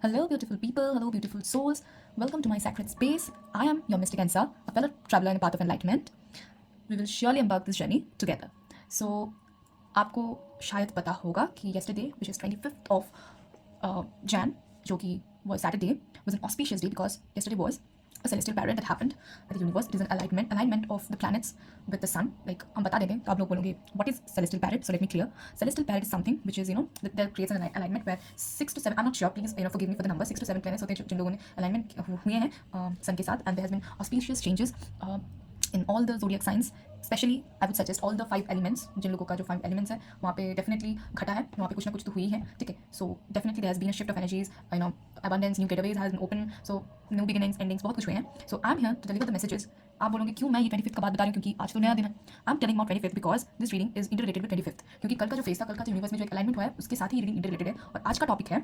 Hello, beautiful people. Hello, beautiful souls. Welcome to my sacred space. I am your mystic Ansa, a fellow traveler in the path of enlightenment. We will surely embark this journey together. So, आपको शायद पता होगा कि yesterday, which is 25th of Jan, जो कि was Saturday, was an auspicious day because yesterday was a celestial parade that happened at the universe. It is an alignment of the planets with the sun. Like हम बता देंगे तो आप लोग बोलोगे what is celestial parade? So let me clear. Celestial parade is something which is that creates an alignment where 6 to 7. I'm not sure. Please forgive me for the number. 6 to 7 planets होते हैं जिन लोगों ने alignment हुए हैं sun के साथ, and there has been auspicious changes. In all the zodiac signs, especially I would suggest all the 5 elements. जिन लोगों का जो 5 elements है वहाँ पे definitely घटा है, वहाँ पे कुछ ना कुछ तो हुई है, ठीक है. So definitely there has been a shift of energies, abundance, new getaways has been open, so new beginnings, endings, बहुत कुछ हुए हैं. So I'm here to deliver the messages. आप बोलोगे क्यों मैं ये 25th का बात बता रही हूँ, क्योंकि आज तो नया दिन है. I'm telling about 25th because this reading is interrelated with 25th. क्योंकि कल का जो फेस था, कल का जो यूनिवर्स में जो एक अलाइनमेंट हुआ है, उसके साथ ही रीडिंग इंटररिलेटेड है. और आज का टॉपिक है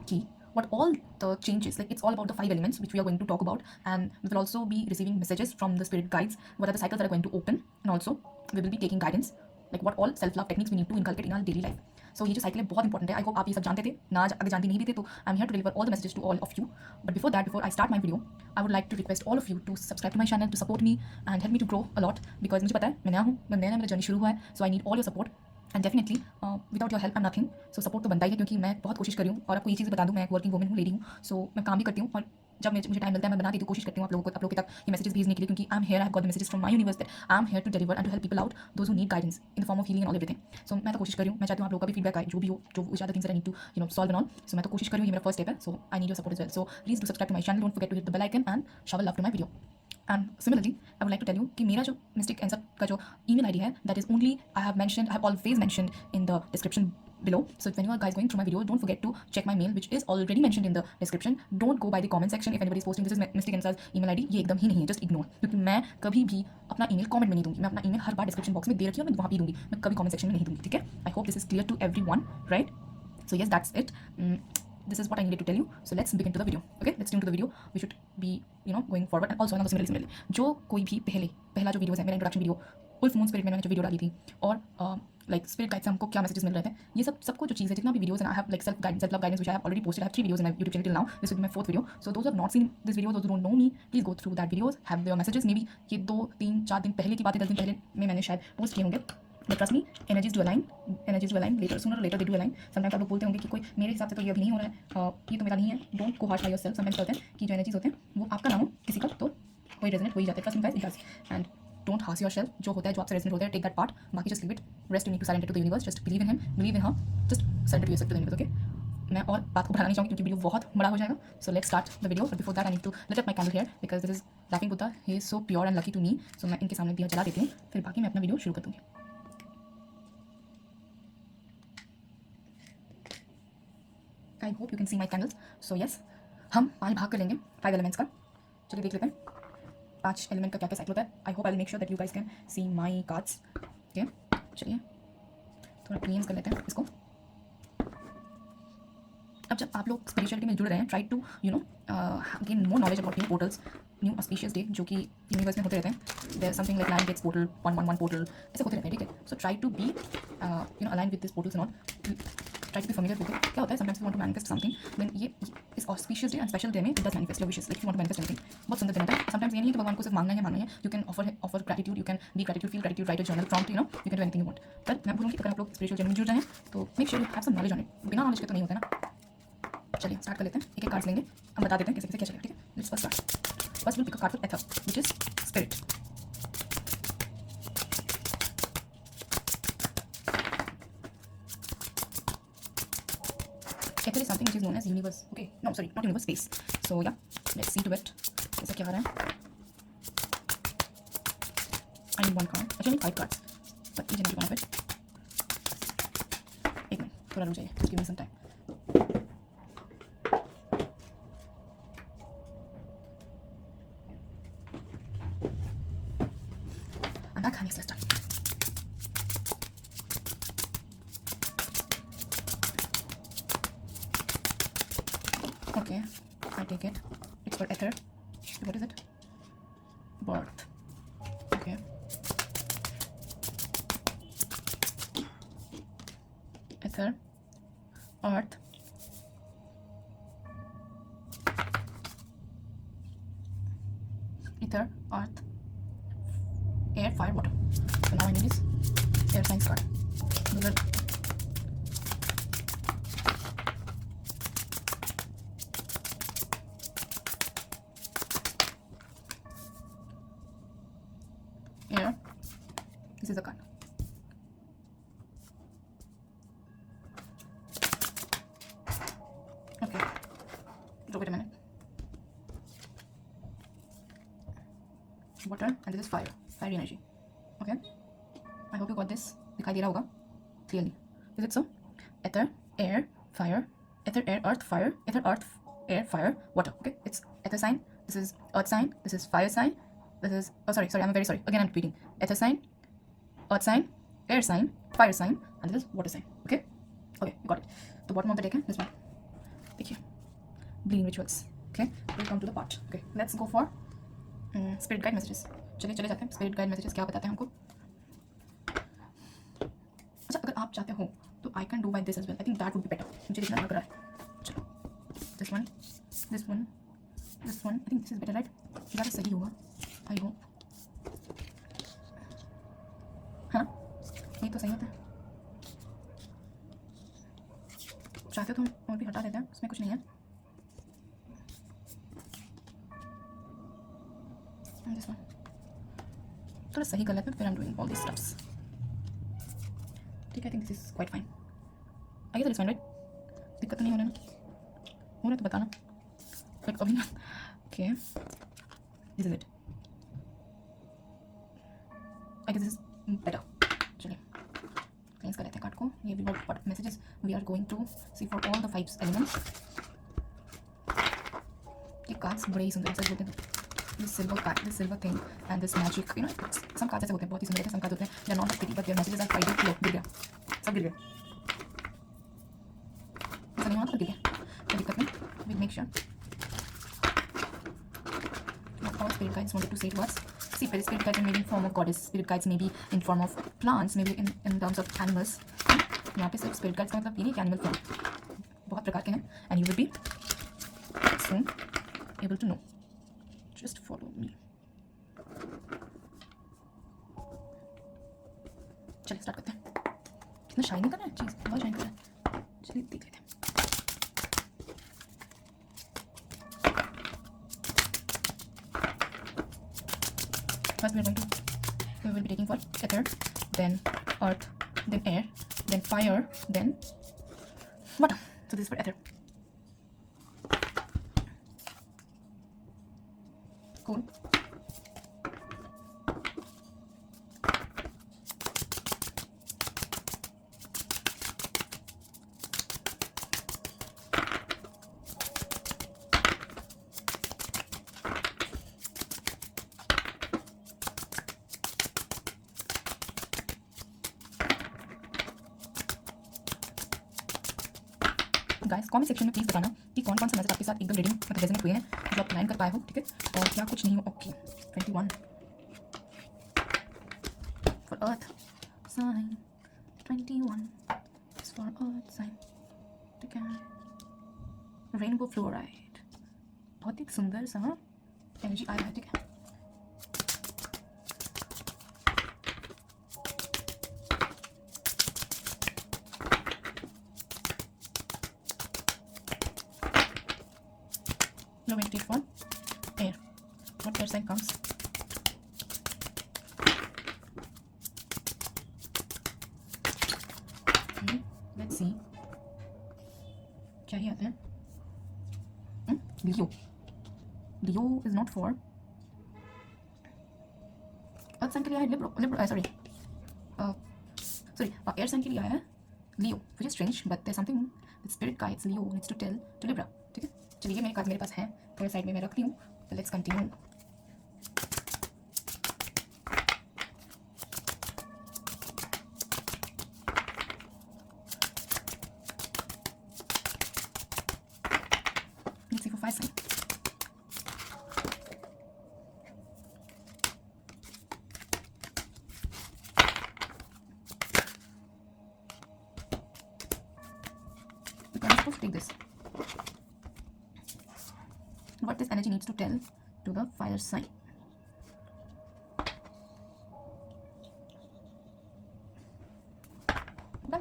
कि what all the changes, like it's all about the 5 elements which we are going to talk about, and we will also be receiving messages from the spirit guides, what are the cycles that are going to open, and also we will be taking guidance, like what all self love techniques we need to inculcate in our daily life. So ये जो cycle है बहुत important है. I hope आप ये सब जानते थे ना, अगर जानते नहीं भी थे तो I am here to deliver all the messages to all of you. But before that, before I start my video, I would like to request all of you to subscribe to my channel, to support me and help me to grow a lot, because मुझे पता है मैं नया हूँ, मैं नया, मेरा journey शुरू हुआ है. So I need all your support and definitely without your help I am nothing. So support तो बनता ही है, क्योंकि मैं बहुत कोशिश करी हूँ. और आपको ये चीज़ बता दूँ, मैं एक वर्किंग वूमन हूँ, लेडी हूँ. सो मैं काम भी करती हूँ, और जब मुझे टाइम मिलता है मैं बनाती हूँ, कोशिश करती हूँ आप लोगों तक ये मैसेजेस भेजने के लिए, क्योंकि I am here, I have got the messages from my universe that I am here to deliver and to help people out, those who need guidance in the form of healing and all everything. So मैं तो कोशिश करी हूँ, मैं चाहती हूँ आप लोगों का भी फीडबैक आए, जो भी हो, जो ज़्यादा things I need to solve and all. So मैं तो कोशिश करी हूँ, ये मेरा फर्स्ट स्टेप है. So I need your support as well. So please do subscribe to my channel, don't forget to hit the bell icon and shower love to my video. And similarly I would like to tell you कि मेरा जो mystic answer का जो email ID है, that is only I have always mentioned in the description below. So if anyone guys going through my video, don't forget to check my mail, which is already mentioned in the description. Don't go by the comment section if anybody is posting this is Mystic Ansa's email ID. ये एकदम ही नहीं है, just ignore. क्योंकि मैं कभी भी अपना email comment में नहीं दूंगी. मैं अपना ईमेल हर बार डिस्क्रिप्शन बॉक्स में दे रखी हूँ, मैं वहाँ भी दूंगी. मैं कभी कमेंट सेक्शन में नहीं दूंगी, ठीक है. I hope this is clear to everyone, right? So yes, that's it. This is what I needed to tell you. So let's begin to the video. Okay, let's tune to the video. We should be going forward. And also similarly जो कोई भी पहला जो videos है, मेरा introduction video full moon spirit में मैंने जो वीडियो डाली थी, और लाइक स्पिरिट गाइड से हमको क्या मैसेजेस मिल रहे थे, ये सबको जो चीज़ है, जितना भी videos I have like self love guidance which I have already posted. I have 3 videos in my YouTube channel till now. This will be my 4th video. So those have not seen this video, those don't know me, please go through that videos, have your messages. May be ये 2, 3, 4 दिन पहले की बात है, 10 दिन पहले में मैंने शायद पोस्ट किए होंगे. But trust me, energies do align later, sooner or later they do align. Sometimes आप लोग बोलते होंगे कि कोई मेरे हिसाब से तो ये अभी नहीं हो रहा है, ये तो मेरा नहीं है. Don't go harsh by yourself. Sometimes होते हैं कि जो एनर्जीज होते हैं वो आपका ना हो, किसी का, तो वही रेजोनेट हो ही जाता है. Trust me guys, it does. And don't harsh yourself. जो होता है, जो आपसे रेजोनेट होता है, take that part. बाकी just leave it. Rest you need to surrender to the universe. Just believe in him, believe in her. Just surrender to yourself to the universe, okay? मैं और बात को बढ़ाना नहीं चाहूँगी क्योंकि वीडियो बहुत बड़ा हो जाएगा. So let's start the video. But before that I need to light up my candle here because this is Laughing Buddha. He is so pure and lucky to me. So मैं इनके सामने दिया जला देती हूँ, फिर बाकी मैं अपना वीडियो शुरू कर दूँगी. I hope you can see my candles. So yes, हम 5 भाग कर लेंगे 5 एलिमेंट्स का. चलिए देख लेते हैं 5 एलिमेंट का क्या क्या साइकिल होता है. I hope I will make sure that you guys can see my cards. Okay, चलिए थोड़ा क्लीन कर लेते हैं इसको. अब जब आप लोग स्पिरिचुअलिटी में जुड़ रहे हैं, try to gain more knowledge about new portals, new auspicious day जो कि यूनिवर्स में होते रहते हैं. There something like line gates portal 111 portal, ऐसे होते रहते हैं, ठीक है. So try to be align with this portals and all. Try to be familiar with it. क्या होता है, sometimes you want to manifest something, then ये इस auspicious day and special day में it does manifest your wishes. Like you want to manifest anything. बहुत सुंदर दिन होता है. Sometimes ये नहीं है कि भगवान को सिर्फ मांगना है. You can offer gratitude. You can be gratitude, feel gratitude, write a journal prompt. You can do anything you want. But मैं बोलूँगी अगर आप लोग spiritual journey में जुड़ रहे हैं तो make sure you have some knowledge on it. बिना knowledge के तो नहीं होता ना. चलिए स्टार्ट कर लेते हैं. एक कार्ड्स लेंगे, हम बता देते हैं कैसे क्या चलेगा, ठीक है. Let's first start. First we'll pick a card for Ether, which is spirit. Ether is something which is known as universe. Okay, no, sorry, not universe, space. So yeah, let's see to it. कैसा क्या आ रहा है. I need 1 card. Actually I need 5 cards, but each and every one of it. एक minute, थोड़ा रुक जाइए. Just give me some time. I'm back. Let's start. Okay, I take it. It's for Ether. What is it? Birth. Okay. Ether, Earth, ether, earth, air, fire, water. So now I need this air signs card. Air. This is a card. Okay. Wait a minute. Water and this is fire. Fire energy. Okay. I hope you got this. दिखाई दे रहा होगा clearly. Is it so? Ether, air, fire. Ether, air, earth, fire. Ether, earth, air, fire, water. Okay. It's ether sign. This is earth sign. This is fire sign. This is sorry. I'm very sorry. Again, I'm repeating. Ether sign, earth sign, air sign, fire sign, and this is water sign. Okay. Okay. You got it. The bottom of the deck है this one. देखिए. Bleeding rituals. Okay. We'll come to the part. Okay. Let's go for spirit guide messages. चलिए चले जाते हैं. Spirit guide messages क्या बताते हैं हमको? अच्छा अगर आप चाहते हो तो I can do by this as well. I think that would be better. मुझे इतना लग रहा है. चलो. This one. This one. This one. I think this is better, right? ज़्यादा सही होगा. I hope. हाँ. ये तो सही होता है. चाहते तो हम और भी हटा देते हैं. उसमें कुछ नहीं है. And this one. थोड़ा सही कर लेते हैं फिर I'm doing all these stuffs. ठीक है, I think this is quite fine. I guess that is fine, right? दिक्कत तो नहीं हो रहा ना? हो रहा तो बताना. Like अभी ना. Okay. This is it. I guess this is better. चलिए. Cleanse कर लेते हैं कार्ड को. ये भी what messages we are going to see for all the 5 elements. ये cards बड़े ही सुंदर ऐसे बोलते हैं. This silver card, this silver thing, and this magic, you know, some cards ऐसे होते हैं बहुत ही सुंदर होते हैं, some cards होते हैं they are not that pretty but their messages are quite deep. लो गिर गया, सब गिर गया, ऐसा नहीं होना तो गिर गया, कोई दिक्कत नहीं, we'll make sure. What all spirit guides wanted to say to us? See, spirit guides may be in form of goddess, spirit guides may be in form of plants, maybe in terms of animals. यहाँ पे सिर्फ spirit guides का मतलब ये नहीं कि animal form, बहुत प्रकार के हैं, and you will be soon able to know. Just follow me. चलिए स्टार्ट करते हैं. कितना शाइनिंग कर रहा है चीज़, बहुत शाइन कर रहा है. चलिए देख लेते हैं. First we will be taking for ether, then earth, then air, then fire, then water. So this is for ether. Cool. Guys comment section में प्लीज़ बताना कि कौन कौन से मैसेज आपके साथ एकदम रीडिंग मतलब रेजोनेट हुए हैं जो आप प्लान कर पाए हो, ठीक है, और क्या कुछ नहीं हो. Okay 21 for earth sign, 21 is for earth sign, ठीक है. रेनबो फ्लोराइड, बहुत ही सुंदर सा एनर्जी आया है, ठीक है. No meditate for air. What air sign comes? Okay, let's see. क्या ही आता है? Leo. Leo is not for. Earth sign के लिए आया है Libra. Sorry. Air sign के लिए आया है Leo, which is strange, but there's something that spirit guides Leo needs to tell to Libra. ठीक है. चलिए मेरे कार्ड मेरे पास है, थोड़े साइड में मैं रखती हूँ. Let's continue. Let's see for 5 sign. I'm supposed to take this. What this energy needs to tell to the fire sign.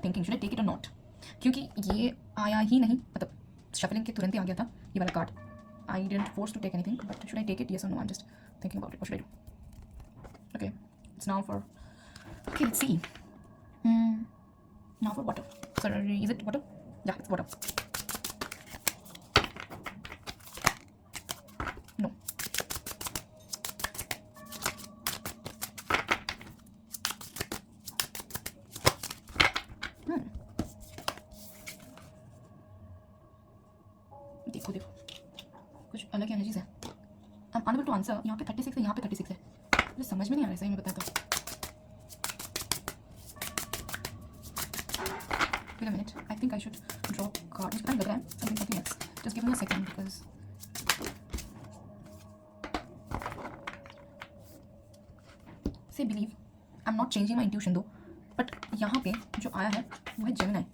Thinking should I take it और नॉट, क्योंकि ये आया ही नहीं, मतलब शफलिंग के तुरंत ही आ गया था ये वाला card. I didn't force to take anything, but should I take it, yes और no, I am just thinking about it. What should I do? Okay, it's now for, okay, let's see. Now for water. Sorry, is it water? Yeah, it's water. No. देखो देखो, कुछ अलग energies है. I am unable to answer. यहाँ पे 36 है, यहाँ पे 36 है. मुझे समझ में नहीं आ रहा है सही में बताता हूँ. Wait a minute. I think I should draw a card. मुझे पता नहीं लग रहा है. Something else. Just give me a second because say believe. I'm not changing my intuition though. But यहाँ पे जो आया है वो है Gemini.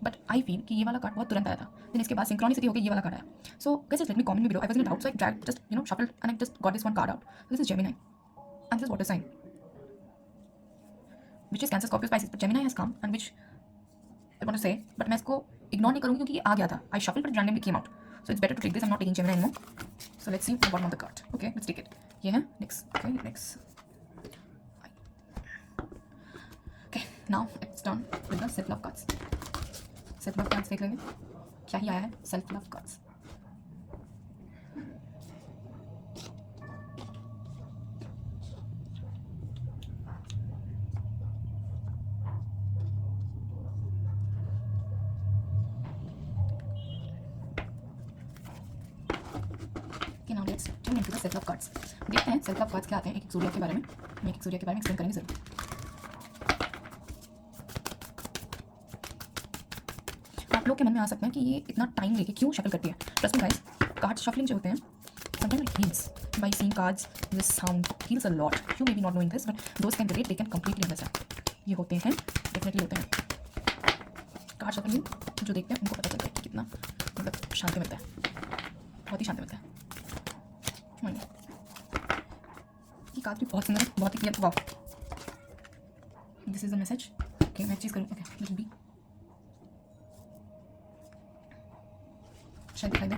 But I feel कि ये वाला कार्ड बहुत तुरंत आया था. Then इसके बाद synchronicity होकर ये वाला कार्ड आया. So guys, just let me comment me below. I was in a doubt, so I dragged, just shuffled, and I just got this one card out. So this is Gemini, and this is water sign, which is Cancer, Scorpio, Pisces. But Gemini has come, and which I want to say, but मैं इसको ignore नहीं करूँगी क्योंकि ये आ गया था. I shuffled, but it randomly came out. So it's better to take this. I'm not taking Gemini anymore. So let's see the bottom of the card. Okay, let's take it. ये है next. Okay, next. Okay, now it's done with the self love cards. Self love cards देख लेंगे क्या ही आया है. Self love cards. Okay, now let's tune into the self love cards. देखते हैं self love cards क्या आते हैं एक सूर्य के बारे में. हम एक सूर्य के बारे में एक्सप्लेन करेंगे जरूर. आप लोग के मन में आ सकता है कि ये इतना टाइम लेके क्यों शफल करती है. Trust me guys, card shuffling जो होते हैं sometimes it heals. By seeing cards, this sound heals a lot. You may be not knowing this, but those can relate, they can completely understand. ये होते हैं, definitely होते हैं. Card shuffling जो देखते हैं उनको पता चलता है कि कितना मतलब शांति मिलता है. बहुत ही शांति मिलता है. ये कार्ड भी बहुत सुंदर है, बहुत ही clear. Wow, this is the message. Okay, मैं एक चीज़ करूँ. ओके, लिटिल बी शायद दिखाई दे.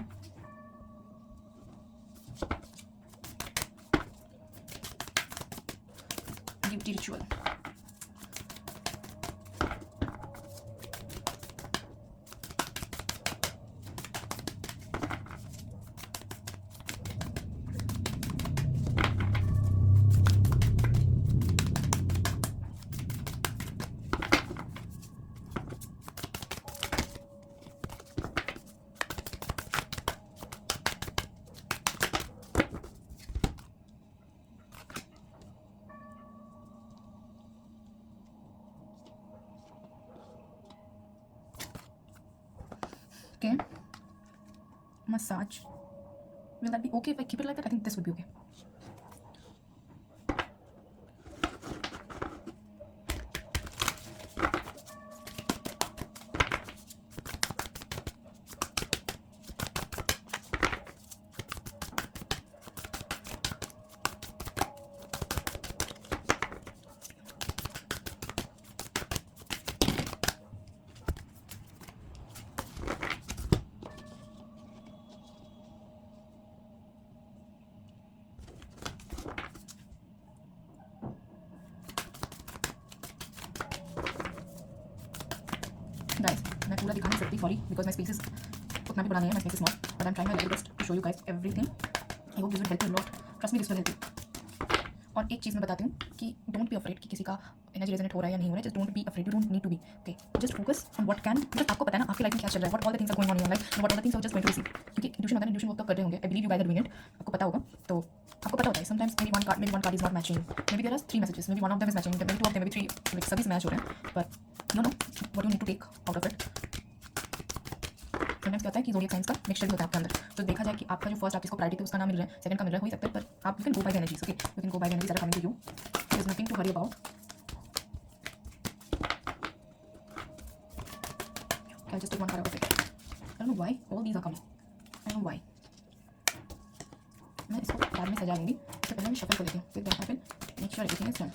Duty ritual. Okay, massage. Will that be okay if I keep it like that? I think this would be okay. Guys, मैं पूरा दिखा नहीं सकती, sorry, because my space is उतना भी बड़ा नहीं है. My space is small, but I am trying my level best to show you guys everything. I hope this will help you lot. Trust me, this will help you. और एक चीज़ मैं बताती हूँ कि डोंट बी अफ्रेड कि किसी का energy resonate हो रहा है या नहीं हो रहा है. Just don't be afraid, you don't need to be. Okay, just focus on what can. Just आपको पता है ना आपकी लाइफ में क्या चल रहा है, what all the things are going on in your life, what all the things are just going to see. क्योंकि इंट्यूशन होता है, इंट्यूशन वर्क तो कर रहे होंगे. I believe you guys are doing it. आपको पता होगा, तो आपको पता होता है sometimes maybe one card is not matching. Maybe there are 3 messages, maybe one of them is matching, maybe 2 of them, maybe 3, like सभी match हो रहे हैं. But know what you need to take out of it. Sometimes क्या होता है कि zodiac science का mixture होता है आपके अंदर. तो देखा जाए कि आपका जो फर्स्ट आर्टिस्ट को प्रायोरिटी उसका नाम मिल रहा है, सेकंड का मिल रहा है, हो ही सकता है. पर आप you can go by the energies. Okay, you can go by the energies that are coming to you. There is nothing to worry about. I'll just take one card out of it. I don't know why all these are coming. I don't know why. मैं इसको बाद में सजा लूँगी. इससे पहले मैं shuffle कर लेती हूँ. फिर what happen? Make sure everything is done.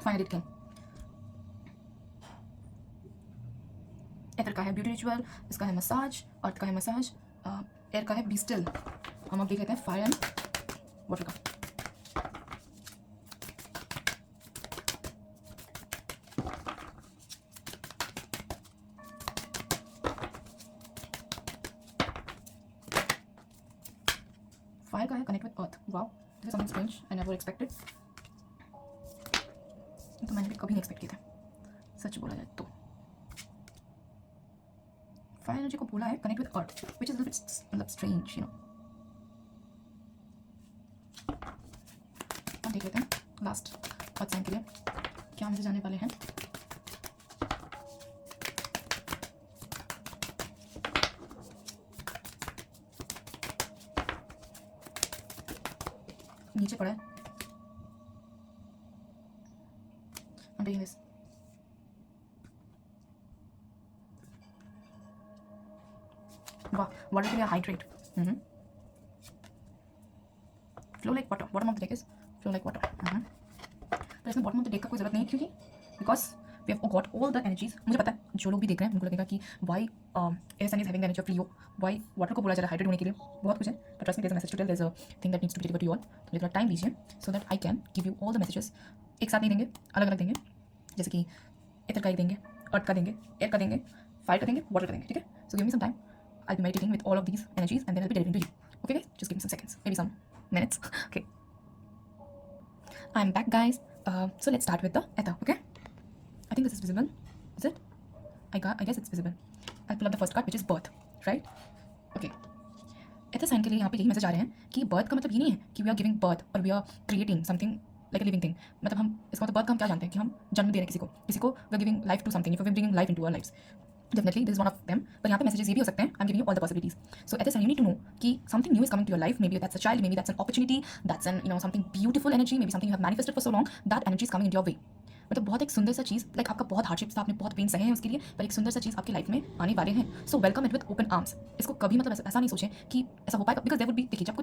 Finally it can. Ether का है ब्यूटी रिचुअल, इसका है मसाज, अर्थ का है मसाज, एयर का है बी स्टिल। हम अब देख लेते हैं फायर एंड वाटर का। फायर का है connect with earth. Wow, this is something strange, I never expected. तो मैंने भी कभी नहीं एक्सपेक्ट किया था, सच बोला जाए तो। फायर एनर्जी को बोला है connect with earth, which is मतलब स्ट्रेंज, यू नो। अब देख लेते हैं लास्ट अर्थ साइन के लिए क्या मैसेज आने वाले हैं। नीचे पड़ा है, I'm taking this. वाह, वाटर के लिए hydrate. Flow like water, bottom of the deck is flow like water. पर इसमें बॉटम ऑफ द डेक का कोई जरूरत नहीं है, क्योंकि because we have got all the energies. मुझे पता है जो लोग भी देख रहे हैं उनको लगेगा कि why air sign is having the energy of Leo, why water को बोला जा रहा है हाइड्रेट होने के लिए, बहुत कुछ है। But trust me, there is a message to tell, there is a thing that needs to be delivered to you all. तो मुझे थोड़ा टाइम दीजिए so that I can give you all the messages. एक साथ नहीं देंगे, अलग अलग देंगे, जैसे कि एथर का एक देंगे, अर्थ का देंगे, एयर का देंगे, फायर का देंगे, वाटर का देंगे, ठीक है। So give me some time, I'll be meditating with all of these energies and then I'll be delivering to you. Okay guys, just give me some seconds, maybe some minutes. Okay, I'm back guys. So let's start with the ether. Okay, I think this is visible, is it? I guess it's visible. I'll pull up the first card, which is birth, right? Okay, एथर sign के लिए यहाँ पे यही message आ रहे हैं कि बर्थ का मतलब ये नहीं है कि वी आर गिविंग बर्थ और we are creating something like a living thing. मतलब हम इसका मतलब बर्थ का हम क्या जानते हैं कि हम जन्म दे रहे हैं किसी को we are giving life to something, if we are bringing life into our lives. Definitely this one of them. पर यहाँ पे मैसेजेस ये भी हो सकते हैं, I am giving you all the possibilities. So ether sign you need to know कि something new is coming to your life, maybe that's a child, maybe that's an opportunity, that's an something beautiful energy, may be something you have manifested for so long, that energy is coming in your way. मतलब बहुत एक सुंदर सा चीज़, like आपका बहुत hardships था, आपने बहुत पेन सहे हैं उसके लिए, पर एक सुंदर सा चीज़ आपकी लाइफ में आने वाले हैं। So welcome it with open arms. इसको कभी मतलब ऐसा नहीं सोचें कि ऐसा हो पाएगा, बिकॉज देयर वुड बी, देखिए जब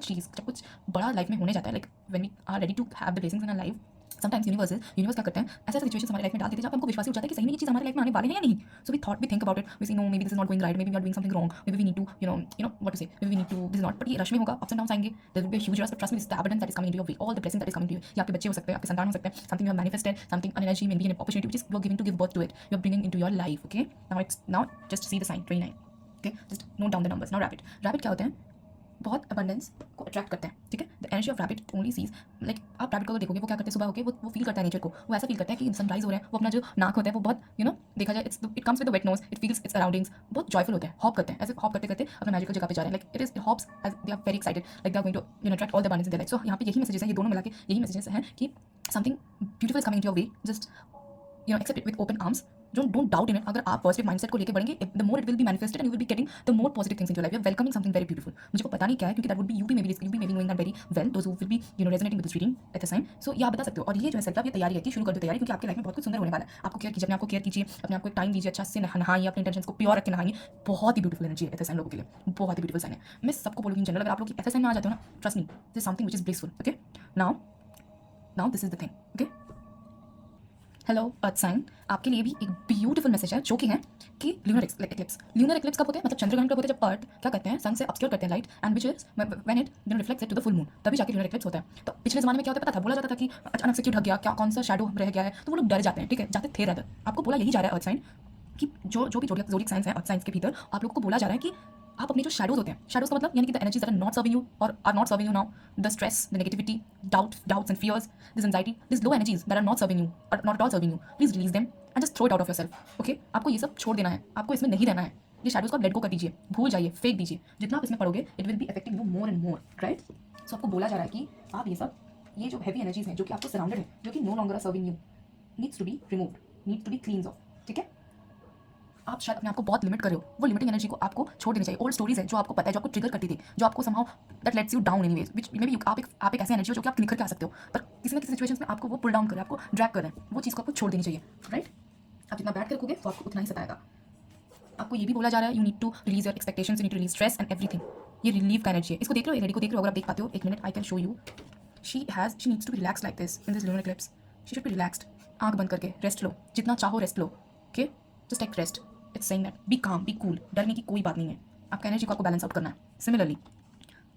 कुछ बड़ा लाइफ में होने जाता है, like when we are ready to have the blessings in our life, sometimes universe क्या करते हैं, ऐसे सिचुएशन हमारी लाइफ में डाल देते हैं जहाँ हमको विश्वास हो जाता है कि सही में ये चीज़ हमारी लाइफ में आने वाले हैं या नहीं। So we think about it, we say no maybe this is not going right, maybe we are doing something wrong, maybe we need to you know what to say, maybe we need to this is not. But ये rush में होगा, ups and downs आएंगे, there will be a huge rush, but trust me, this is the evidence that is coming to your way, all the blessing that is coming to you. ये आपके बच्चे हो सकते हैं, आपके संतान हो सकते हैं, something you have manifested, something an energy, maybe an opportunity which is you are giving to give birth to it, you are bringing into your life. Okay, now just see the sign 29। Okay, just note down the numbers. Now rabbit क्या होते हैं, बहुत abundance को attract करते हैं, ठीक है। The energy of rabbit only sees, like आप रैबिट को देखोगे वो क्या करते हैं, सुबह होकर वो फील करता है नेचर को, वो ऐसा फील करता है कि सनराइज हो रहा है, वो अपना जो नाक होता है वो बहुत देखा जाए it comes with the wet nose, it feels its surroundings, बहुत जॉयफुल होते हैं, हॉप करते हैं, ऐसे हॉप करते करते अपना मैजिकल जगह पे जा रहे हैं, like it is hopes as they are very excited, like they are going to attract all the abundance in their life. So यहाँ पे यही मैसेजेस हैं, ये दोनों मिला के यही मैसेजेस हैं कि something beautiful is coming to your way, just accept it with open arms, don't doubt in it. अगर आप पॉजिटिव माइंडसेट को लेके बढ़ेंगे, the more it will be manifested and you will be getting the more positive things in your life, you are welcoming something very beautiful. मुझे को पता नहीं क्या है, क्योंकि that would be you be knowing that very well, those who will be resonating with this reading at the sign. So ये आप बता सकते हो। और ये जो है सेल्फ लव, ये तैयारी रहती है, शुरू कर दो तैयारी, क्योंकि आपकी लाइफ में बहुत कुछ सुंदर होने वाला है। आपको केयर कीजिए, अपने आपको केयर कीजिए, अपने आपको एक टाइम दीजिए, अच्छा से नहाइए, अपने इंटेंशंस को प्योर रख के नहाइए। बहुत ही ब्यूटीफुल एनर्जी है एथ साइन लोगों के लिए, बहुत ही ब्यूटीफुल साइन है। मैं सबको बोलूँगी इन जनरल, अगर आप लोग एथ साइन में आ जाते हो ना, trust me, this is something which is blissful. Okay, now this is the thing. Okay, hello earth sign, आपके लिए भी एक ब्यूटीफुल मैसेज है, जो कि है कि ल्यूनर एक्लिप्स कब होते हैं, मतलब चंद्रग्रहण कब होते हैं, जब अर्थ क्या करते हैं, सन से ऑब्सक्योर करते हैं light, and which is when it reflects to the full moon, तभी जाके ल्यूनर एक्लिप्स होता है। तो पिछले जमाने में क्या होता है पता था, बोला जाता था कि अचानक से क्यों ढक गया, क्या कौन सा शैडो रह गया है, तो वो लोग डर जाते हैं, ठीक है, जाते थे रहते। आपको बोला यही जा रहा है अर्थ साइन कि जो भी जोडिक साइंस है, अर्थ साइंस के भीतर आप लोगों को बोला जा रहा है कि आप अपने जो शैडोज होते हैं, शैडोज का मतलब यानी कि the energies that are not serving you और are not serving you now, the stress, the negativity, doubts and fears, this anxiety, this low energies that are not serving you और not at all serving you, please release them and just throw it out of yourself. Okay, आपको ये सब छोड़ देना है, आपको इसमें नहीं रहना है, ये शैडोज को आप लेट गो कर दीजिए, भूल जाइए, फेंक दीजिए। जितना आप इसमें पढ़ोगे it will be affecting you more and more, right. So आपको बोला जा रहा है कि आप ये जो हैवी एनर्जीज हैं जो कि आपको सराउंडेड है, जो कि no longer are serving you, needs to be removed, needs to be cleanse off, ठीक है। आप शायद अपने आप को बहुत लिमिट कर रहे हो, वो लिमिटिंग एनर्जी को आपको छोड़ देनी चाहिए। ओल्ड स्टोरीज है जो आपको पता है, जो आपको ट्रिगर करती थी, जो आपको somehow that let's you down anyways, which may be आप एक ऐसी एनर्जी हो जो कि आप निखर के आ सकते हो, पर किसी न किसी सिचुएशन में आपको वो पुल डाउन कर रहा है, आपको ड्रैग कर रहे हैं, वो चीज़ को आपको छोड़ देनी चाहिए, राइट। आप जितना बैठ कर रखोगे तो आपको उतना ही सताएगा। आपको ये भी बोला जा रहा है you need to release your expectations, you need to release stress and everything. ये रिलीव का एनर्जी है। इसको देख रहे हो, लेडी को देख रहे हो, अगर आप देख पाते हो, एक minute, I can show you. She needs to be relax like this in this lunar eclipse. She should be relaxed. आंख बंद करके रेस्ट लो, जितना चाहो रेस्ट लो। Okay, just take rest. It's saying that be calm, be cool. डरने की कोई बात नहीं है। आपका एनर्जी को आपको बैलेंस आउट करना है। सिमिलरली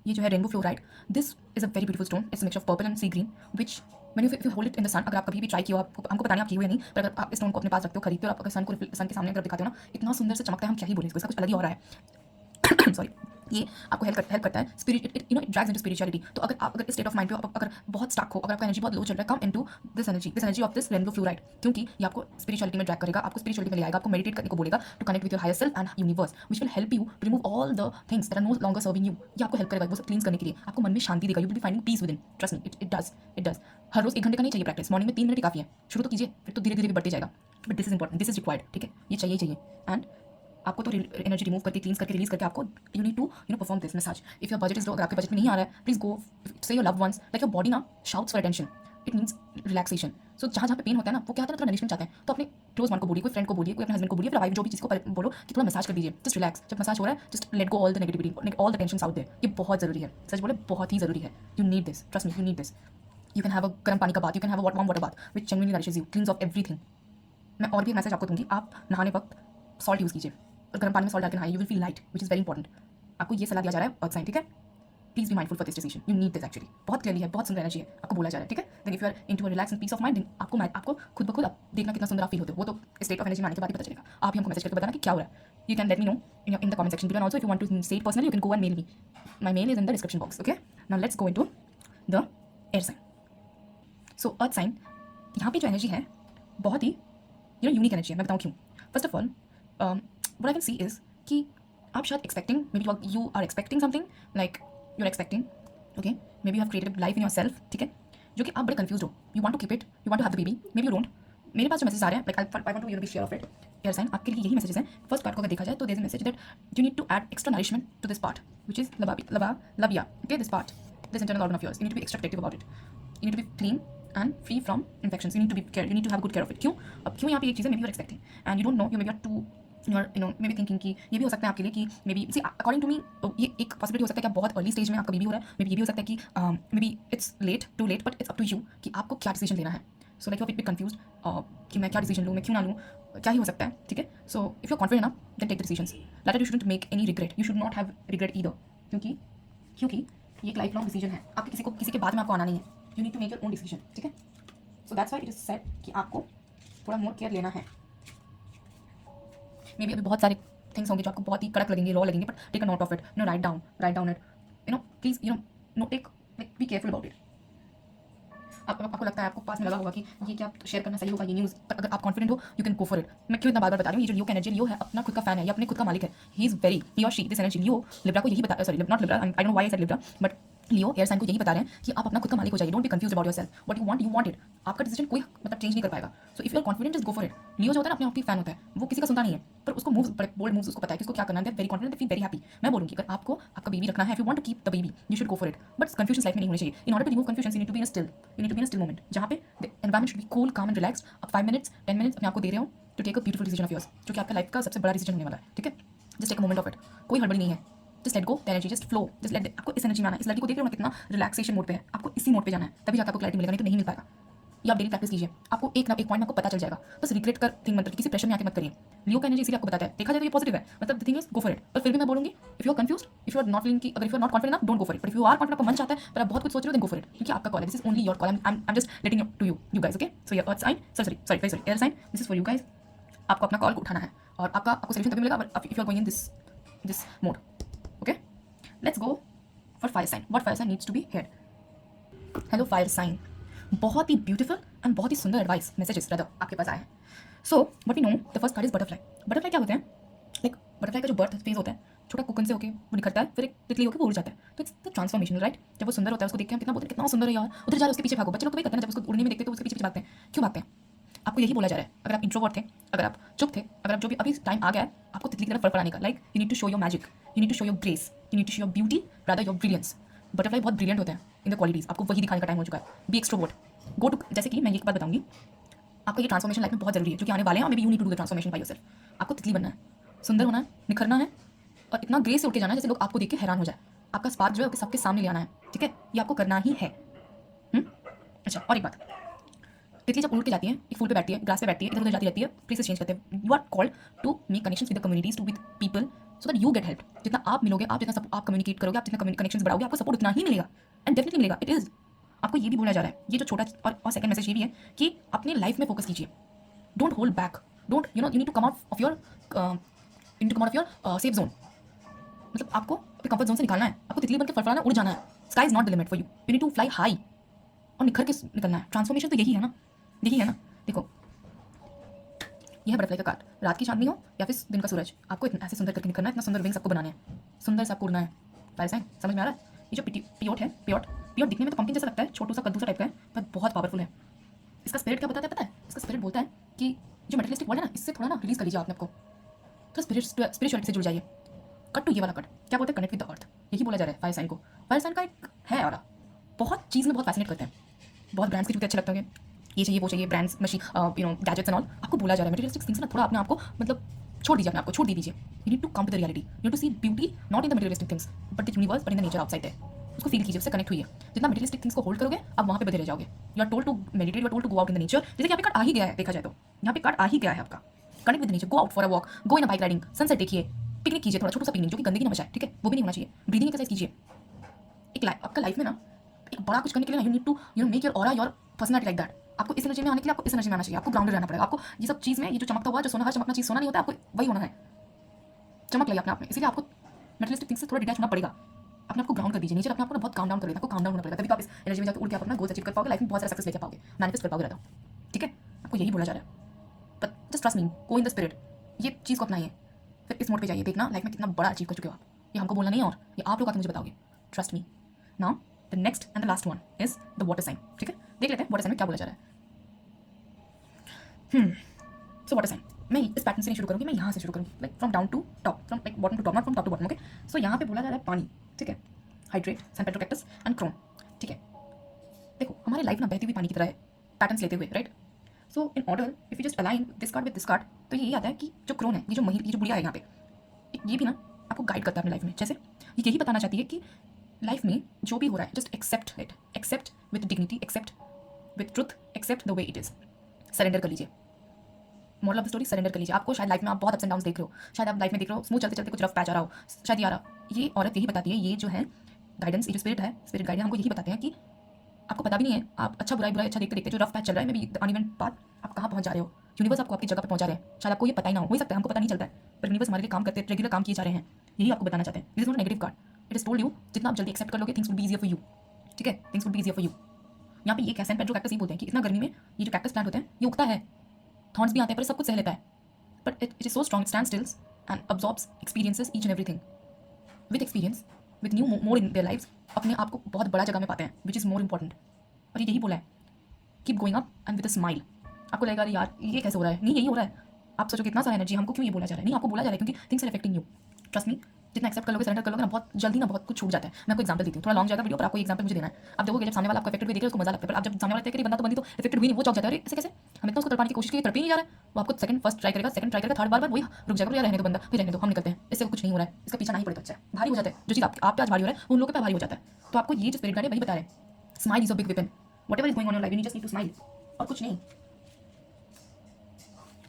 ये जो है rainbow fluoride, this is a very beautiful stone. It's mix of purple and sea green which man if you hold it in the sun, अगर आप कभी भी ट्राई किया हो, आपको हमको पता नहीं आप किए हुए नहीं, पर अगर आप इस स्टोन को अपने पास रखते हो, खरीदते हो, आप अगर सन के सामने अगर दिखाते हो ना, इतना सुंदर से चमकता है, हम क्या ही बोलें इसको, इसका कुछ अलग ही हो रहा है। सॉरी। ये आपको हेल्प करता है spirit, it drags into spirituality. तो अगर इस स्टेट ऑफ माइंड पे अगर बहुत स्टक हो, अगर आपका एनर्जी बहुत लो चल रहा है, come into this energy of this rainbow fluoride, क्योंकि ये आपको स्पिरिचुअलिटी में ड्रैग करेगा, आपको स्पिरिचुअलिटी में ले आएगा, आपको मेडिटेट करने को बोलेगा to connect with your higher self and universe, which will help you to remove all the things that are no longer serving you. ये आपको हेल्प करेगा वो सब क्लींस करने के लिए, आपको मन में शांति देगा, you will be finding peace within. Trust me, it does. हर रोज 1 घंटे का नहीं चाहिए प्रैक्टिस, मॉर्निंग में 3 मिनट ही काफी है। शुरू तो कीजिए, फिर तो धीरे धीरे बढ़ते जाएगा, but this is important, this is required. ठीक है, ये चाहिए। एंड आपको तो एनर्जी रिमूव करके क्लींस करके रिलीज करके आपको you need to perform this massage. If your budget is low, अगर आपके बजट में नहीं आ रहा है, please go say your loved ones, like your body ना shouts for attention, it means relaxation. So जहाँ पे पेन होता है ना, वो क्या होता है, थोड़ा नरिशमेंट चाहते हैं, तो अपने क्लोज वन को बोलिए, कोई फ्रेंड को बोलिए, कोई अपने हस्बैंड को बोलिए, फिर वाइफ जो भी चीज़ को बोलो कि थोड़ा मसाज कर दीजिए, जस्ट रिलैक्स। जब मसाज हो रहा है, just let go all the negativity, all the tension out there. ये बहुत जरूरी है, सच बोले बहुत ही जरूरी है। You need this, trust me, you need this. You can have a गर्म पानी का bath, you can have a warm water bath which genuinely nourishes you, cleanse off everything. मैं और भी एक मैसेज आपको दूंगी, आप नहाने वक्त सॉल्ट यूज़ कीजिए, और गर्म पानी में सॉल्ट डाल के नहाइए, you will feel light, which is very important. आपको ये सलाह दिया जा रहा है अर्थ साइन, ठीक है। Please be mindful for this decision, you need this actually. बहुत क्लियरली है, बहुत सुंदर एनर्जी है, आपको बोला जा रहा है, ठीक है। Then if you are into a relax and peace of mind, आपको खुद ब खुद आप देखना कितना सुंदर आप फील होते हो, वो तो स्टेट ऑफ एनर्जी में आने के बाद ही पता चलेगा। आप ही हमको मैसेज करके बताना कि क्या हो रहा है। You can let me know in the comment section below, and also if you want to say it personally, you can go and mail me. My mail is in the description box. Okay, now let's go into the air sign. So earth sign, यहाँ पे जो energy है बहुत ही unique energy है। मैं बताऊँ क्यों। First of all what I can see is कि आप शायद expecting, maybe you are expecting something, like you are expecting, okay, maybe you have created life in your self, ठीक है, जो कि आप बड़े कंफ्यूज हो, you want to keep it, you want to have the baby, maybe you don't. मेरे पास जो मैसेज आ रहे हैं, like I want to be share of it. Air sign, आपके लिए यही मैसेजेस हैं। फर्स्ट पार्ट को अगर देखा जाए तो there is a message that you need to add extra nourishment to this part which is labia, okay, this part, this internal organ of yours, you need to be extra protective about it, you need to be clean and free from infections, you need to be care, you need to have good care of it. क्यों? अब क्यों यहाँ पे ये चीज़ें, maybe you are expecting and you don't know, you maybe are too maybe thinking कि ये भी हो सकता है आपके लिए कि maybe see according to me, ये एक पॉसिबिलिटी हो सकता है कि आप बहुत अर्ली स्टेज में आपका बेबी हो रहा है, मे बी ये भी हो सकता है कि maybe it's too late, but it's up to you कि आपको क्या डिसीजन लेना है। So like you are bit confused कि मैं क्या डिसीजन लूँ, मैं क्यों ना लूँ, क्या ही हो सकता है, ठीक है। So if you are confident ना, then take the decisions. Later you shouldn't make any regret, you should not have regret either, क्योंकि ये एक लाइफ लॉन्ग डिसीजन है। आपके किसी के बाद में आपको आना नहीं है, you need to make your own decision, ठीक है। So that's why it is said कि आपको थोड़ा मोर केयर लेना है। मे बी अभी बहुत सारे थिंग्स होंगे जो आपको बहुत ही कड़क लगेंगे, रॉ लगेंगे, but take a note of it, write down it, please no take, be careful about it. आपको लगता है, आपको पास में लगा होगा कि ये क्या शेयर करना सही होगा ये न्यूज़, पर अगर आप कॉन्फिडेंट हो, you can go for it. मैं क्यों इतना बार बता रही हूँ, ये जो लियो का एनर्जी, लियो है अपना खुद का फैन है, ये अपने खुद का मालिक है, ही इज वेरी, ही और she, this energy Leo Libra को यही बता, sorry not Libra, I don't know why I said Libra, but Leo air sign को यही बता रहे हैं कि आप अपना खुद का मालिक हो जाइए, don't be confuse about yourself, what you want it. आपका डिसीजन कोई चेंज नहीं कर पाएगा। So if you are confident, just go for it. Leo जो होता है ना, अपने आप ही फैन होता है, वो किसी का सुनता नहीं है, पर उसको मूव्स, बड़े बोल्ड मूव्स उसको पता है कि उसको क्या करना है, very confident, feel very happy. मैं बोलूँगी अगर आपको आपका बेबी रखना है, if you want to keep the baby, you should go for it, but confusion life में नहीं होनी चाहिए। In order to remove confusion, you need to be in a still moment, जहाँ पे the environment should be cool, calm and relaxed. आप 5 minutes 10 minutes अपने आपको दे रहे हो to take a beautiful decision of yours, जो कि आपका लाइफ का सबसे बड़ा डिसीजन होने वाला है, ठीक है। Just take a moment of it, कोई हड़बड़ी नहीं है, just let go the energy, just flow, just let. आपको इस एनर्जी में आना है, इस लड़की को देख रहे हो ना कितना रिलैक्सेशन मोड पे है, आपको इसी मोड पे जाना है, तभी जाकर आपको क्लैरिटी मिलेगा, नहीं तो नहीं मिल पाएगा। ये आप डेली प्रैक्टिस कीजिए, आपको एक ना एक पॉइंट में आपको पता चल जाएगा। बस रिग्रेट कर थिंक मत, किसी प्रेशर में आके मत करिए। लियो का एनर्जी इसीलिए आपको बताता है, देखा जाए तो ये पॉजिटिव है, मतलब the thing is go for it. पर फिर भी मैं बोलूंगी, if you are confused, if you are not feeling कि अगर if you are not confident ना, don't go for it, but if you are confident, आपका मन चाहता है पर आप बहुत कुछ सोच रहे हो, देन गो फॉर इट, क्योंकि आपका कॉल है, this is only your call, I am just letting it to you guys, okay. So your earth sign, sorry air sign, this is for you guys. आपको अपना call उठाना है और आपको solution तभी मिलेगा if you are going in this mode, okay. Let's go for fire sign, what fire sign needs to be here. Hello fire sign, बहुत ही ब्यूटीफुल एंड बहुत ही सुंदर एडवाइस मैसेजेस ब्रदर आपके पास आए हैं। So what we know, the first part is butterfly. Butterfly क्या होते हैं, लाइक बटरफ्लाई का जो बर्थ फेज होता है, छोटा कुकन से होकर वो निकलता है, फिर एक तितली होकर वो उड़ जाता है, तो इट्स द ट्रांसफॉर्मेशन, राइट। जब वो सुंदर होता है, उसको देख के हम कितना बोलते हैं कितना सुंदर है यार, उधर जा रहे उसके पीछे भागो। बच्चे लोग तो वही करते हैं ना, जब उसको उड़ने में देखते हैं तो उसके पीछे भागते हैं। क्यों भागते हैं? आपको यही बोला जा रहा है, अगर आप इंट्रोवर्ट थे, अगर आप चुप थे, अगर आप जो भी अभी टाइम आ गया है आपको तितली की तरफ फड़फड़ाने का, like you need to show your magic, you need to show your grace, you need to show your beauty, rather your brilliance. Butterfly बहुत ब्रिलियंट होते हैं इन द क्वालिटीज, आपको वही दिखाने का टाइम हो चुका है। बी एक्सट्रोवर्ट, गो टू, जैसे कि मैं एक बात बताऊंगी, आपका ये ट्रांसफॉर्मेशन लाइफ में बहुत जरूरी है, जो कि आने वाले हैं, maybe you need to do the transformation by yourself. आपको तितली बनना है, सुंदर होना है, निखरना है, और इतना ग्रेस से उठ के जाना है जैसे लोग आपको देख के हैरान हो जाए। आपका स्पार्क जो है सबके सामने ले आना है, ठीक है, ये आपको करना ही है। अच्छा, और एक बात, तितली जब उड़ के जाती है, एक फूल पे बैठती है, ग्रास पे बैठती है, इधर उधर जाती रहती है, प्लेसेस चेंज करते हैं। You are called to make connections with the communities, to with people, so that you get help. जितना आप मिलोगे, आप जितना आप कम्युनिकेट करोगे, आप जितना कनेक्शंस बढ़ाओगे, आपको सपोर्ट उतना ही मिलेगा, एंड डेफिनेटली मिलेगा। इट इज आपको ये भी बोला जा रहा है, ये जो छोटा और सेकंड मैसेज ये भी है कि अपनी लाइफ में फोकस कीजिए। Don't hold back, don't you need to come out of your safe zone. मतलब आपको अपने कंफर्ट जोन से निकालना है, आपको तितली बन के फड़फड़ाना, उड़ जाना है। Sky is not the limit for you, you need to fly high और निखर के निकलना है। ट्रांसफॉर्मेशन तो यही है ना, यही है ना। देखो ये है बटरफ्लाई का कार्ड, रात की चांदनी हो या फिर दिन का सूरज, आपको इतना ऐसे सुंदर करके निकलना है, इतना सुंदर विंग्स आपको बनाने हैं, सुंदर से आपको उड़ना है। फायर साइन समझ में आ रहा है? ये जो पियोट है, पियोट दिखने में तो पंपकिन जैसा लगता है, छोटू सा कद्दू सा टाइप का है, पर बहुत पावरफुल है। इसका स्पिरिट क्या बताता है पता है? इसका स्पिरिट बोलता है कि जो मटेरियलिस्टिक वर्ल्ड है ना, इससे थोड़ा ना रिलीज कर लीजिए आपने आपको, तो स्पिरिचुअलिटी से जुड़ जाइए। कट टू ये वाला कट क्या बोलते हैं? कनेक्ट विद द अर्थ, यही बोला जा रहा है फायर साइन को। फायर साइन का एक है और बहुत चीज़ में बहुत फैसिनेट करते हैं, बहुत ब्रांड्स के जूते अच्छे लगते होंगे, ये चाहिए वो चाहिए, brands machine gadgets and all. आपको बोला जा रहा है मटेरियलिस्टिक थिंग्स ना थोड़ा अपने आप को मतलब छोड़ दीजिए, अपने आप को छोड़ दीजिए। You need to come to the reality, you need to see beauty not in the materialistic things but the universe, but in the nature outside there. उसको फील कीजिए, उससे कनेक्ट हुई है। जितना मटेरियलिस्टिक थिंग्स को होल्ड करोगे, आप वहाँ पे बधे रह जाओगे। You are told to meditate, you are told to go out in the nature. जैसे कि यहाँ पे कार्ड आ ही गया है, देखा जाए तो यहाँ पे कार्ड आ ही गया है आपका, connect with nature, go out for a walk, go in a bike riding, sunset देखिए, पिकनिक कीजिए, थोड़ा छोटा सा पिकनिक जो कि गंदगी ना मचाए, ठीक है, वो भी नहीं होना चाहिए। ब्रीदिंग एक्सरसाइज कीजिए। एक आपका लाइफ में ना एक बड़ा कुछ करने के लिए ना, you need to make your aura your personality like that. आपको इस एनर्जी में आने के लिए आपको इस एनर्जी में आना चाहिए, आपको ग्राउंडेड रहना पड़ेगा। आपको ये सब चीज़ में, ये जो चमकता हुआ जो सोना, हर चमकना चीज़ सोना नहीं होता, आपको वही होना है, चमक लगे अपने आप में। इसलिए आपको मटेरियलिस्टिक थिंग्स से थोड़ा डिटैच होना पड़ेगा, अपने आपको ग्राउंड कर दीजिए। नेचर अपने आप को बहुत काम डाउन कर देगा, आपको काम डाउन होना पड़ेगा, तभी तो आप इस एनर्जी में जाकर उड़ के आप अपना गोल्स अचीव कर पाओगे, लाइफ में बहुत सारा सक्सेस लेके पाओगे, मैनिफेस्ट कर पाओगे रहता। ठीक है, आपको यही बोला जा रहा है। But just trust me, go in the spirit, ये चीज़ को अपनाइए, फिर इस मोड पे जाइए, देखना लाइफ में कितना बड़ा अचीव कर चुके हो आप। ये हमको बोलना नहीं है, और ये आप लोग आके मुझे बताओगे, trust me. Now the next and the last one is the water sign. ठीक है, देख लेते हैं वाटर साइन में क्या बोला जा रहा है। सो वाटर साइन, मैं इस पैटर्न से नहीं शुरू करूँगी, मैं यहाँ से शुरू करूँगी, like from down to top, from like bottom to top, not from top to bottom. Okay, so यहाँ पे बोला जा रहा है पानी, ठीक है, hydrate, sand petrocactus and chrome. ठीक है, देखो हमारी लाइफ ना बहती हुई पानी की तरह है, पैटर्न्स लेते हुए, right. So in order if you just align this card with this card, तो यही आता है कि जो क्रोन है, ये जो महिर, ये जो बुढ़िया है यहाँ पे, ये भी ना आपको गाइड करता है अपनी लाइफ में। जैसे ये यही बताना चाहती है कि लाइफ में जो भी हो रहा है, just accept it, accept with dignity, accept with truth, accept the way it is, surrender कर लीजिए। Moral of the story, surrender कर लीजिए। आपको शायद लाइफ में आप बहुत अप्स एंड डाउन्स देख रहे हो, शायद आप लाइफ में देख रहे हो स्मूथ चलते चलते कुछ रफ पैच आ रहा हो, शायद ये आ रहा। ये औरत यही बताती है, ये जो है गाइडेंस, ये जो स्पिरिट है, स्पिरिट गाइड हमको यही बताते हैं कि आपको पता भी नहीं है, आप अच्छा बुराई बुराई अच्छा देखते देखते जो रफ पैच चल रहा है, मे बी अनइवन पाथ, आप कहाँ पहुँच जा रहे हो। यूनिवर्स आपको आपकी जगह पर पहुँचा रहे हैं, शायद आपको ये पता ही ना हो सकता है, हमको पता नहीं चलता है, पर यूनिवर्स हमारे लिए काम करते, रेगुलर काम किए जा रहे हैं, यही आपको बताना चाहते हैं। This is not negative card, it is told you जितना आप जल्दी एक्सेप्ट कर लोगे, things will be easier for you. ठीक है, things will be easier for you. यहाँ पे ये कैसे पेट्रो कैक्टस ही बोलते हैं कि इतना गर्मी में ये जो कैक्टस प्लांट होते हैं, ये उगता है, थॉर्न्स भी आते हैं, पर सब कुछ सह लेता है, but it is so strong, it stand stills and absorbs experiences each and everything. With experience, with new more in their lives, अपने आप को बहुत बड़ा जगह में पाते हैं, विच इज़ मोर इंपॉर्टेंट। और ये यही बोला है, keep going up and with a smile. आपको लगेगा यार ये कैसे हो रहा है, नहीं यही हो रहा है। आप सोचो कितना सारा एनर्जी, हमको क्यों ये बोला जा रहा है, नहीं आपको बोला जा रहा है क्योंकि things are affecting you. Trust me, जितना एक्सेप्ट कर लोगे, सरेंडर कर लोगे ना, बहुत जल्दी ना बहुत कुछ छूट जाता है। मैं आपको एग्जांपल देती हूँ, थोड़ा लॉन्ग जाएगा वीडियो, पर आपको एग्जांपल मुझे देना है। आप देखोगे जब सामने वाला आपको अफेक्टेड हुए देखे, उसको मजा लगता है, पर आप जब सामने वाला देखते हैं बंदा तो बंदी तो अफेक्टेड हुई नहीं, वो चौक जाता है, अरे ऐसे कैसे, हम इतना उसको तड़पाने की कोशिश की, तड़प ही नहीं जा रहा है। वो आपको सेकंड फर्स्ट ट्राई करेगा, सेकंड ट्राई करेगा, थर्ड बार वही रुक जाएगा, रहने दो बंदा, फिर रहने दो, हम निकलते हैं, इससे कुछ नहीं हो रहा है, इसका पीछा नहीं पड़े तो अच्छा है, भारी हो जाता है। जो चीज़ आप पे आज भारी हो रहा है, उन लोगों पे भारी हो जाता है। तो आपको ये जो स्पिरिट गाइड है वही बता रहे हैं, smile is a big weapon, whatever is going on your life, you just need to smile, और कुछ नहीं।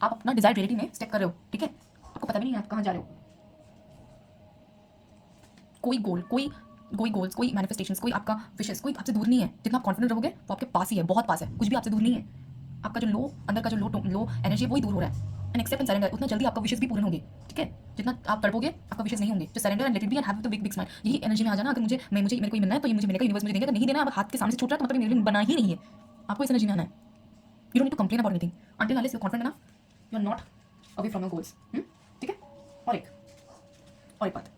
आप अपना डिजायर्ड रियलिटी में स्टेप कर रहे हो, ठीक है, आपको पता भी नहीं है आप कहाँ जा रहे हो। कोई गोल्स, कोई मैनिफेस्टेशंस, कोई आपका विशेस, कोई आपसे दूर नहीं है। जितना आप कॉन्फिडेंट रहोगे वो आपके पास ही है, बहुत पास है, कुछ भी आपसे दूर नहीं है। आपका जो लो अंदर का जो लो एनर्जी है वही दूर हो रहा है। एंड एक्सेप्ट एंड सरेंडर, उतना जल्दी आपका विशेस भी पूरे होंगे। ठीक है, जितना आप तड़पोगे आपका विशेस नहीं होंगे। जो surrender and let it be and have the big smile, यही एनर्जी में आ जाना। अगर मुझे मेरे को मिलना है तो ये मुझे मिलेगा, यूनिवर्स मुझे देगा, अगर नहीं देना है, हाथ के सामने से छूट रहा है तो मतलब मेरे लिए बना ही नहीं है। आपको इस एनर्जी में आना है। You don't need to complain about anything until unless you are confident enough, you are not away from your goals. ठीक है, और एक बात,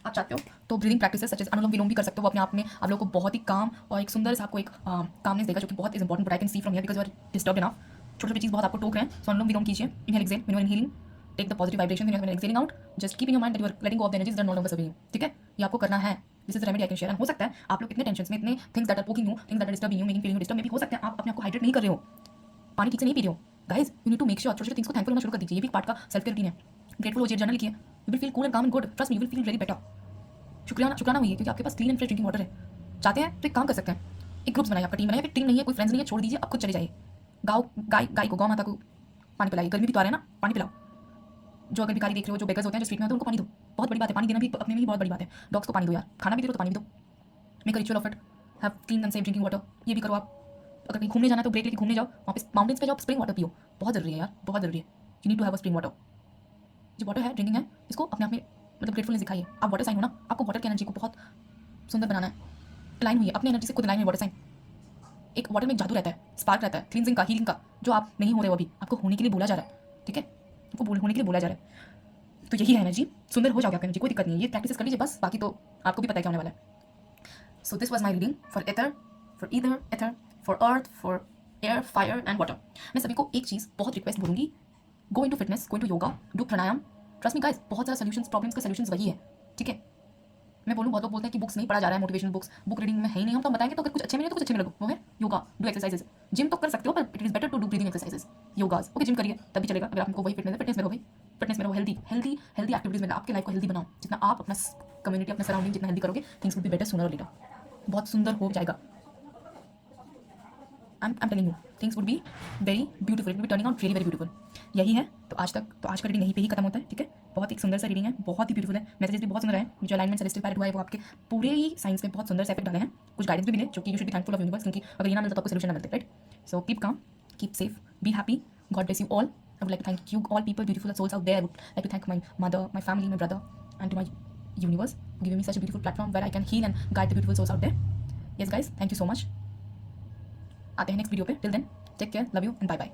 आप चाहते हो तो breathing practices such as anulom vilom भी कर सकते हो। वो अपने आप में आप लोगों को बहुत ही काम और एक सुंदर सा आपको एक कामनेस देगा, जो कि बहुत is important. But I can see from here because you are disturb enough, छोटे छोटे चीज़ बहुत आपको टोक रहे हैं। सो अनुलोम विलोम कीजिए, inhale exhale, when you are inhaling take the positive vibration, when you are exhaling out just keep in your mind that you are letting go of the energies that no longer serving you. ठीक है, ये आपको करना है। This is remedy I can share. हो सकता है आप लोग इतने टेंशन में, इतने things that are poking you, things that are disturbing you, making feeling disturb, may be हो सकता है आप अपने आप को हाइड्रेट नहीं कर रहे हो, पानी ठीक से नहीं पी रहे हो। Guys you need to make sure छोटे छोटे थिंग्स को थैंकफुल होना शुरू कर दीजिए। ये भी पार्ट का सेल्फ केयर रूटीन है। ग्रेटफुल हो जाइए, जर्नल लिखिए, you will feel cool and calm and good. Trust me, you will feel very better. शुक्राना हुई है क्योंकि आपके पास clean and fresh drinking water है। चाहते हैं तो एक काम कर सकते हैं, एक ग्रुप्स बनाइए, आपका टीम बनाइए, फिर टीम नहीं है, कोई फ्रेंड्स नहीं है, छोड़ दीजिए, आप खुद चले जाइए। गाय को, गौ माता को पानी पिलाइए। गर्मी भी तो आ रहा है ना, पानी पिलाओ। जो अगर भिखारी देख रहे हो, जो बेगर्स होते हैं, जो स्ट्रीट में होते हैं, उनको पानी दो। बहुत बड़ी बात है, पानी देना भी अपने में ही बहुत बड़ी बात है। डॉग्स को पानी दो यार, खाना भी दे रहे हो तो पानी भी दो। Make a ritual of it, have clean and safe drinking water. ये भी करो आप। अगर कहीं घूमने जाना है तो ब्रेक लेके घूमने जाओ, वहाँ पे माउंटेन्स पे जाओ, स्प्रिंग वाटर पियो। बहुत जरूरी है यार, बहुत जरूरी है। You need to have a spring water. जो वाटर है, ड्रिंकिंग है, इसको अपने आप में मतलब ग्रेटफुलनेस दिखाइए। आप वाटर साइन हो ना, आपको वाटर की एनर्जी को बहुत सुंदर बनाना है। अलाइन हुई अपनी एनर्जी से, खुद अलाइन हुई वाटर साइन। एक वाटर में एक जादू रहता है, स्पार्क रहता है, क्लींजिंग का, हीलिंग का, जो आप नहीं हो रहे हो अभी, आपको होने के लिए बोला जा रहा है। ठीक है, आपको होने के लिए बोला जा रहा है। तो यही है एनर्जी, सुंदर हो जाओगे आपकी एनर्जी, कोई दिक्कत नहीं है। ये प्रैक्टिस कर लीजिए बस, बाकी तो आपको भी पता है क्या होने वाला है। So this was my reading for ether, for either ether, for earth, for air, fire and water. मैं सभी को एक चीज़ बहुत रिक्वेस्ट बोलूँगी, go into fitness, go into yoga, do pranayama. Trust me guys, बहुत सारा सोल्यूशंस, प्रॉब्लम्स का सोल्यूशंस वही है। ठीक है, मैं बोलूँ, बहुत लोग बोलते हैं कि बुक्स नहीं पढ़ा जा रहा है, मोटिवेशनल बुक्स, बुक रीडिंग में है ही नहीं। हम तो बताएंगे तो अगर कुछ अच्छे मिले तो कुछ अच्छे मिले, वो है योगा, डू एक्सरसाइजेस। जिम तो कर सकते हो, पर it is better to do breathing exercises, yogas. Okay, gym करिए तभी चलेगा। अगर आपको वही फिटनेस है, फिटनेस में रहो भाई, फिटनेस में रहो, हेल्दी एक्टिविटीज़ में आपके लाइफ को हेल्दी बनाओ। जितना आप अपना कम्युनिटी, अपना सराउंडिंग जितना हेल्दी करोगे, things will be better sooner और लेटर। बहुत सुंदर हो जाएगा। I'm telling you, things would be very beautiful. It will be turning out really very beautiful. यही है। तो आज का रीडिंग यहीं पे ही खत्म होता है। ठीक है, बहुत एक सुंदर सा रीडिंग है, बहुत ही ब्यूटीफुल है, मैसेजेस भी बहुत सुंदर है। जो अलाइनमेंट सेलेस्टियल पैरेट हुआ है वो आपके पूरे ही साइंस में बहुत सुंदर से इफेक्ट डाले हैं। कुछ गाइडेंस भी मिले, जो कि you should be thankful of universe, क्योंकि अगर ये ना मिलता तो आपको सोल्यूशन ना मिलते, right. So keep calm, keep safe, be happy, God bless you all. I would like to thank you all people, beautiful souls out there. I would like to thank my mother, my family, my brother, and to my universe for giving me such a beautiful platform where I can heal and guide the beautiful souls out there. Yes guys, thank you so much. आते हैं next video पे। Till then take care, love you and bye bye.